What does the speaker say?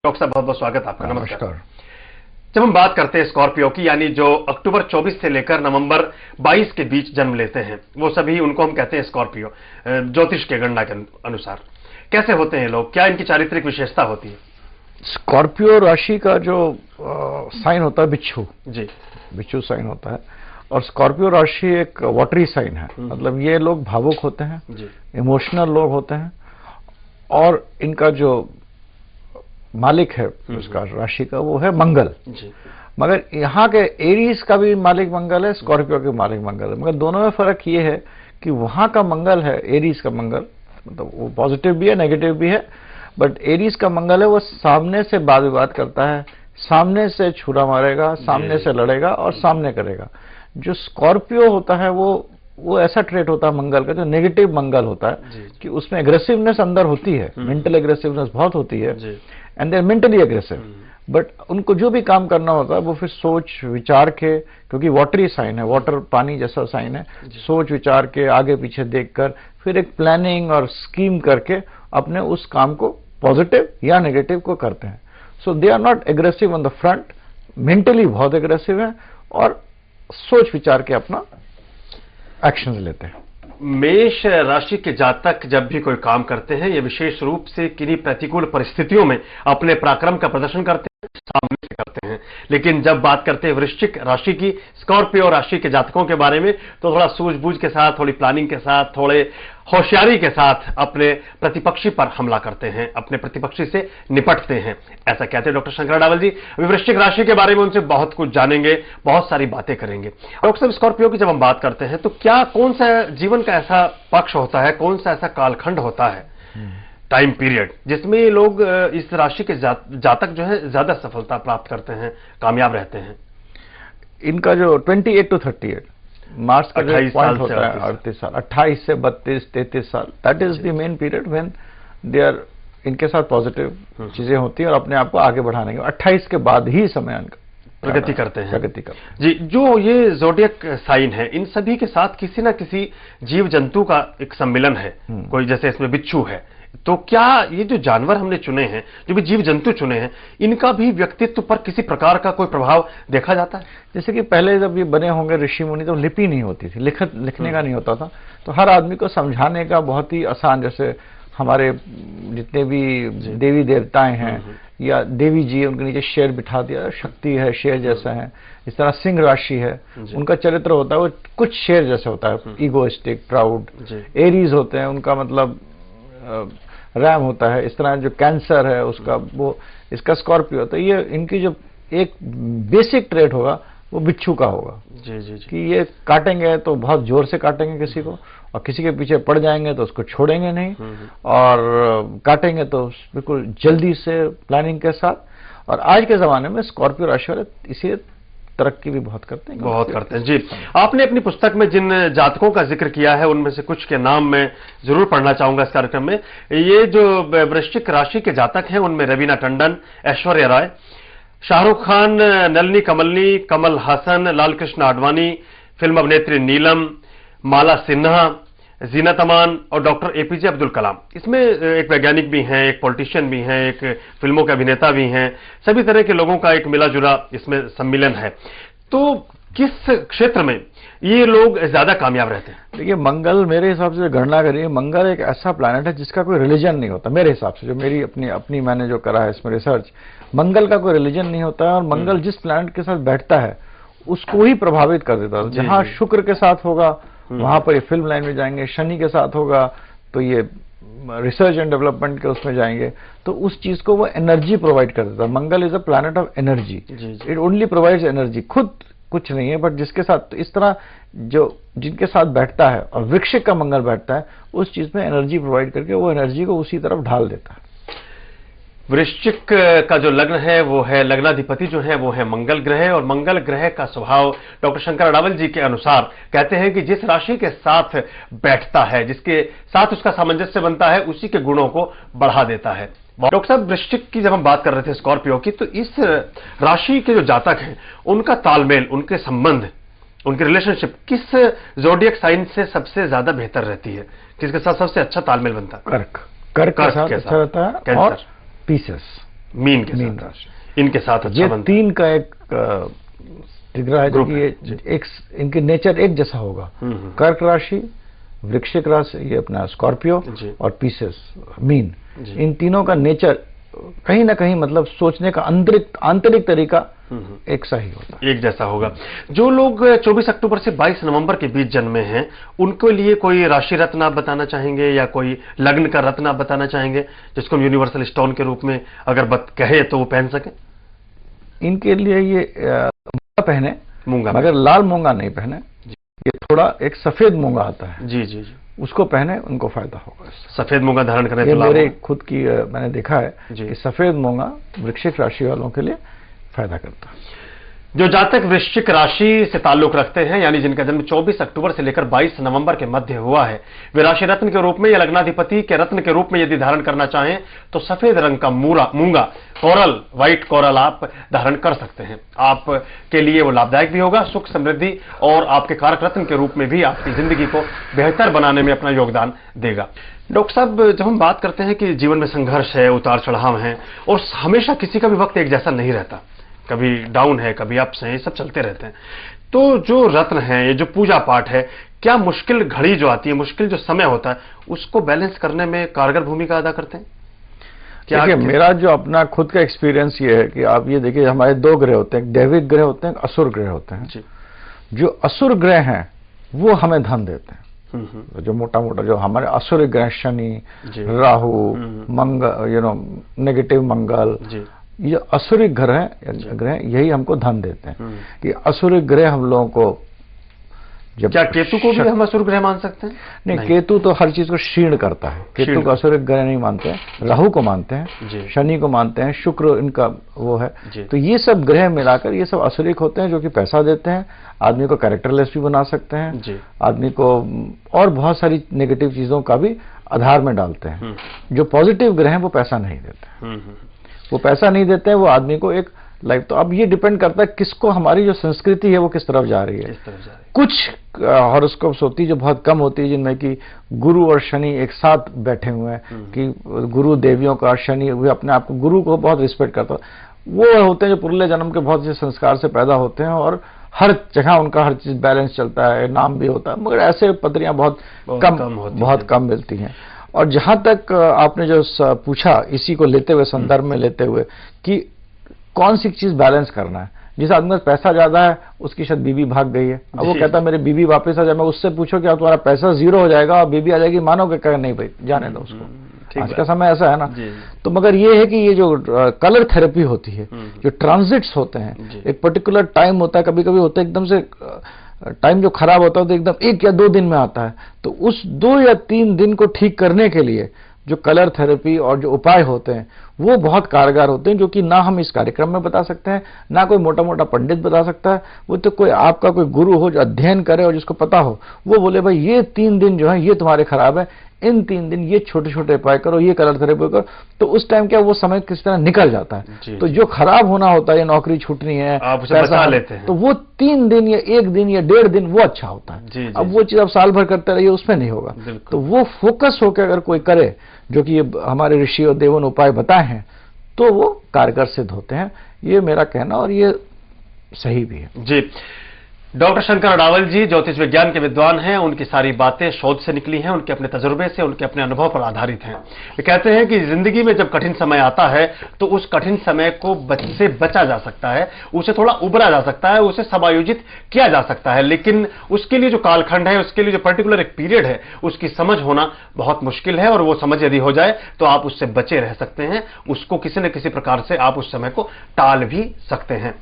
Doctor साहब बहुत बहुत स्वागत आपका। नमस्कार। जब हम बात करते हैं स्कॉर्पियो की, यानी जो अक्टूबर 24 से लेकर नवंबर 22 के बीच जन्म लेते हैं, वो सभी उनको हम कहते हैं स्कॉर्पियो। ज्योतिष के गणना के अनुसार कैसे होते हैं लोग, क्या इनकी चारित्रिक विशेषता होती है? स्कॉर्पियो राशि का जो साइन होता है बिच्छू जी, बिच्छू साइन होता है। और स्कॉर्पियो राशि एक वाटरी साइन है, मतलब ये लोग भावुक होते हैं, इमोशनल लोग होते हैं। और इनका जो मालिक है उसका राशि का वो है मंगल जी। मगर यहाँ के एरीज का भी मालिक मंगल है, स्कॉर्पियो के मालिक मंगल है, मगर दोनों में फर्क ये है कि वहां का मंगल है, एरीज का मंगल, मतलब वो पॉजिटिव भी है नेगेटिव भी है। बट एरीज का मंगल है वो सामने से वाद विवाद करता है, सामने से छुरा मारेगा, सामने से लड़ेगा और सामने करेगा। जो स्कॉर्पियो होता है वो ऐसा ट्रेट होता है मंगल का, जो नेगेटिव मंगल होता है कि उसमें एग्रेसिवनेस अंदर होती है, मेंटल एग्रेसिवनेस बहुत होती है, and there mentally aggressive. But उनको जो भी काम करना होता है वो फिर सोच विचार के, क्योंकि वाटरी साइन है, वाटर पानी जैसा साइन है, सोच विचार के आगे पीछे देखकर फिर एक प्लानिंग और स्कीम करके अपने उस काम को पॉजिटिव या नेगेटिव को करते हैं। So they are not aggressive on the front, mentally बहुत एग्रेसिव है और सोच विचार के अपना एक्शन लेते हैं। मेष राशि के जातक जब भी कोई काम करते हैं, ये विशेष रूप से किन्हीं प्रतिकूल परिस्थितियों में अपने पराक्रम का प्रदर्शन करते हैं, सामने से करते हैं। लेकिन जब बात करते हैं वृश्चिक राशि की, स्कॉर्पियो राशि के जातकों के बारे में, तो थोड़ा सूझबूझ के साथ, थोड़ी प्लानिंग के साथ, थोड़े होशियारी के साथ अपने प्रतिपक्षी पर हमला करते हैं, अपने प्रतिपक्षी से निपटते हैं, ऐसा कहते हैं डॉक्टर शंकर अडावल जी। वृश्चिक राशि के बारे में उनसे बहुत कुछ जानेंगे, बहुत सारी बातें करेंगे। डॉक्टर साहब, स्कॉर्पियो की जब हम बात करते हैं तो क्या कौन सा जीवन का ऐसा पक्ष होता है, कौन सा ऐसा कालखंड होता है, टाइम पीरियड, जिसमें ये लोग इस राशि के जातक जो है ज्यादा सफलता प्राप्त करते हैं, कामयाब रहते हैं? इनका जो 28 to 38 मार्च का 28 पॉइंट होता है, 38 साल, 28 से 32 33 साल, that is the main period when they are, इनके साथ पॉजिटिव चीजें होती है और अपने आप को आगे बढ़ाने के 28 के बाद ही समय इनका प्रगति करते हैं। प्रगति करते हैं जी। जो ये ज़ोडिएक साइन है, इन सभी के साथ किसी ना किसी जीव जंतु का एक सम्मिलन है, कोई जैसे इसमें बिच्छू है, तो क्या ये जो जानवर हमने चुने हैं, जो भी जीव जंतु चुने हैं, इनका भी व्यक्तित्व पर किसी प्रकार का कोई प्रभाव देखा जाता है? जैसे कि पहले जब ये बने होंगे ऋषि मुनि, तो लिपि नहीं होती थी, लिखने का नहीं होता था, तो हर आदमी को समझाने का बहुत ही आसान, जैसे हमारे जितने भी देवी देवताएं हैं या देवी जी, उनके नीचे शेर बिठा दिया, शक्ति है, शेर जैसा है। इस तरह सिंह राशि है, उनका चरित्र होता है वो कुछ शेर जैसा होता है, ईगोइस्टिक, प्राउड। एरीज होते हैं, उनका मतलब रैम होता है। इस तरह जो कैंसर है उसका वो, इसका स्कॉर्पियो। तो ये इनकी जो एक बेसिक ट्रेट होगा वो बिच्छू का होगा। जी। कि ये काटेंगे तो बहुत जोर से काटेंगे किसी को, और किसी के पीछे पड़ जाएंगे तो उसको छोड़ेंगे नहीं, और काटेंगे तो बिल्कुल जल्दी से प्लानिंग के साथ। और आज के जमाने में स्कॉर्पियो राशि वाले इसी तरक्की भी बहुत करते हैं जी। आपने अपनी पुस्तक में जिन जातकों का जिक्र किया है, उनमें से कुछ के नाम मैं जरूर पढ़ना चाहूंगा इस कार्यक्रम में। ये जो वृश्चिक राशि के जातक हैं, उनमें रवीना टंडन, ऐश्वर्या राय, शाहरुख खान, नलिनी कमलनी, कमल हासन, लाल कृष्ण आडवाणी, फिल्म अभिनेत्री नीलम, माला सिन्हा, जीनत अमान और डॉक्टर एपीजे अब्दुल कलाम। इसमें एक वैज्ञानिक भी हैं, एक पॉलिटिशियन भी हैं, एक फिल्मों के अभिनेता भी हैं, सभी तरह के लोगों का एक मिला जुला इसमें सम्मिलन है। तो किस क्षेत्र में ये लोग ज्यादा कामयाब रहते हैं? देखिए, मंगल मेरे हिसाब से गणना करिए, मंगल एक ऐसा प्लैनेट है जिसका कोई रिलीजन नहीं होता मेरे हिसाब से, जो मेरी अपनी मैंने जो करा है इसमें रिसर्च, मंगल का कोई रिलीजन नहीं होता है। और मंगल जिस प्लैनेट के साथ बैठता है उसको ही प्रभावित कर देता है। जहां शुक्र के साथ होगा वहां पर ये फिल्म लाइन में जाएंगे, शनि के साथ होगा तो ये रिसर्च एंड डेवलपमेंट के उसमें जाएंगे, तो उस चीज को वो एनर्जी प्रोवाइड कर देता है। Mangal is a planet of energy, it only provides energy, खुद कुछ नहीं है। बट जिसके साथ, तो इस तरह जो जिनके साथ बैठता है और वृश्चिक का मंगल बैठता है, उस चीज में एनर्जी प्रोवाइड करके वो एनर्जी को उसी तरफ ढाल देता है। वृश्चिक का जो लग्न है वो है, लग्नाधिपति जो है वो है मंगल ग्रह, और मंगल ग्रह का स्वभाव डॉक्टर शंकर अडावल जी के अनुसार कहते हैं कि जिस राशि के साथ बैठता है, जिसके साथ उसका सामंजस्य बनता है, उसी के गुणों को बढ़ा देता है। डॉक्टर साहब, वृश्चिक की जब हम बात कर रहे थे स्कॉर्पियो की, तो इस राशि के जो जातक हैं उनका तालमेल, उनके संबंध, उनकी रिलेशनशिप किस जोडियक साइन से सबसे ज्यादा बेहतर रहती है, किसके साथ सबसे अच्छा तालमेल बनता है? कर्क के साथ अच्छा रहता है, और पीसेस मीन के मीन साथ राशि इनके साथ अच्छा ये बनता है। 3 का एक ट्रिगर है जो ग्रुप कि है, ये एक इनके नेचर एक जैसा होगा। कर्क राशि, वृश्चिक राशि, ये अपना स्कॉर्पियो जी। और पीसेस मीन, जी। इन तीनों का नेचर कहीं ना कहीं मतलब सोचने का आंतरिक तरीका एक सा ही होता है, एक जैसा होगा। जो लोग 24 अक्टूबर से 22 नवंबर के बीच जन्मे हैं, उनके लिए कोई राशि रत्न आप बताना चाहेंगे या कोई लग्न का रत्न आप बताना चाहेंगे जिसको हम यूनिवर्सल स्टोन के रूप में अगर कहे तो वो पहन सके? इनके लिए ये मूंगा पहने, मूंगा, मगर लाल मूंगा नहीं पहने। ये थोड़ा एक सफेद मूंगा आता है, जी जी जी, उसको पहने, उनको फायदा होगा इससे। सफेद मूंगा धारण करें ये तो लाभ मेरे होगा। खुद की मैंने देखा है जी। कि सफेद मूंगा वृश्चिक राशि वालों के लिए फायदा करता है। जो जातक वृश्चिक राशि से ताल्लुक रखते हैं, यानी जिनका जन्म 24 अक्टूबर से लेकर 22 नवंबर के मध्य हुआ है, वे राशि रत्न के रूप में या लग्नाधिपति के रत्न के रूप में यदि धारण करना चाहें तो सफेद रंग का मूंगा कोरल, व्हाइट कोरल आप धारण कर सकते हैं। आपके लिए वो लाभदायक भी होगा, सुख समृद्धि और आपके कारक रत्न के रूप में भी आपकी जिंदगी को बेहतर बनाने में अपना योगदान देगा। डॉक्टर साहब, जब हम बात करते हैं कि जीवन में संघर्ष है, उतार चढ़ाव है और हमेशा किसी का भी वक्त एक जैसा नहीं रहता, कभी डाउन है, कभी अप्स हैं, ये सब चलते रहते हैं, तो जो रत्न है, ये जो पूजा पाठ है, क्या मुश्किल घड़ी जो आती है, मुश्किल जो समय होता है, उसको बैलेंस करने में कारगर भूमिका अदा करते हैं? देखिए, मेरा जो अपना खुद का एक्सपीरियंस ये है कि आप ये देखिए, हमारे 2 ग्रह होते हैं, दैविक ग्रह होते हैं, असुर ग्रह होते हैं जी। जो असुर ग्रह हैं वो हमें धन देते हैं। जो मोटा मोटा जो हमारे असुर ग्रह, शनि, राहु, मंगल, नेगेटिव मंगल, ये असुरिक ग्रह यही हमको धन देते हैं। कि असुरिक ग्रह हम लोगों को, जब क्या केतु को भी हम असुर ग्रह मान सकते हैं? नहीं, केतु तो हर चीज को क्षीण करता है, केतु को असुरिक ग्रह नहीं मानते हैं। राहु को मानते हैं, शनि को मानते हैं, शुक्र इनका वो है। तो ये सब ग्रह मिलाकर ये सब असुरिक होते हैं, जो कि पैसा देते हैं, आदमी को कैरेक्टरलेस भी बना सकते हैं, आदमी को और बहुत सारी नेगेटिव चीजों का भी आधार में डालते हैं। जो पॉजिटिव ग्रह हैं वो पैसा नहीं देते, वो पैसा नहीं देते हैं, वो आदमी को एक लाइफ। तो अब ये डिपेंड करता है किसको, हमारी जो संस्कृति है वो किस तरफ जा रही है। कुछ हॉरोस्कोप्स होती है जो बहुत कम होती है, जिनमें कि गुरु और शनि एक साथ बैठे हुए हैं, कि गुरु देवियों का, शनि भी अपने आप को, गुरु को बहुत रिस्पेक्ट करता है। वो होते हैं जो पुरले जन्म के बहुत से संस्कार से पैदा होते हैं और हर जगह उनका हर चीज बैलेंस चलता है, नाम भी होता है, मगर ऐसे पत्रियां बहुत कम मिलती हैं। और जहां तक आपने जो पूछा, इसी को लेते हुए, संदर्भ में लेते हुए, कि कौन सी चीज बैलेंस करना है। जिस आदमी का पैसा ज्यादा है उसकी शायद बीवी भाग गई है, अब वो कहता है मेरी बीवी वापस आ जाए। मैं उससे पूछो कि तुम्हारा पैसा 0 हो जाएगा और बीवी आ जाएगी, मानोगे? कह नहीं भाई, जाने दो उसको, आज का समय ऐसा है ना। तो मगर ये है कि ये जो कलर थेरेपी होती है, जो ट्रांजिट्स होते हैं, एक पर्टिकुलर टाइम होता है, कभी कभी होता है एकदम से टाइम जो खराब होता है तो एकदम 1 या 2 दिन में आता है। तो उस 2 या 3 दिन को ठीक करने के लिए जो कलर थेरेपी और जो उपाय होते हैं वो बहुत कारगर होते हैं, जो कि ना हम इस कार्यक्रम में बता सकते हैं, ना कोई मोटा मोटा पंडित बता सकता है। वो तो कोई आपका कोई गुरु हो जो अध्ययन करे और जिसको पता हो, वो बोले भाई ये 3 दिन जो है ये तुम्हारे खराब है, इन 3 दिन ये छोटे छोटे उपाय करो, ये कलर थेरेपी करो। तो उस टाइम क्या वो समय किस तरह निकल जाता है। तो जो खराब होना होता है, ये नौकरी छूटनी है, आप उसे बचा लेते हैं, तो वो 3 दिन या 1 दिन या 1.5 दिन वो अच्छा होता है। अब वो चीज आप साल भर करते रहिए, उसमें नहीं होगा। तो वो फोकस होकर अगर कोई करे, जो कि ये हमारे ऋषि और देवों ने उपाय बताए हैं, तो वो कारगर सिद्ध होते हैं। ये मेरा कहना, और ये सही भी है। जी। डॉक्टर शंकर अडावल जी ज्योतिष विज्ञान के विद्वान हैं, उनकी सारी बातें शोध से निकली हैं, उनके अपने तजुर्बे से, उनके अपने अनुभव पर आधारित हैं। वे कहते हैं कि जिंदगी में जब कठिन समय आता है तो उस कठिन समय को से बचा जा सकता है, उसे थोड़ा उबरा जा सकता है, उसे समायोजित किया जा सकता है, लेकिन उसके लिए जो कालखंड है, उसके लिए जो पर्टिकुलर एक पीरियड है, उसकी समझ होना बहुत मुश्किल है। और वो समझ यदि हो जाए तो आप उससे बचे रह सकते हैं, उसको किसी न किसी प्रकार से आप उस समय को टाल भी सकते हैं।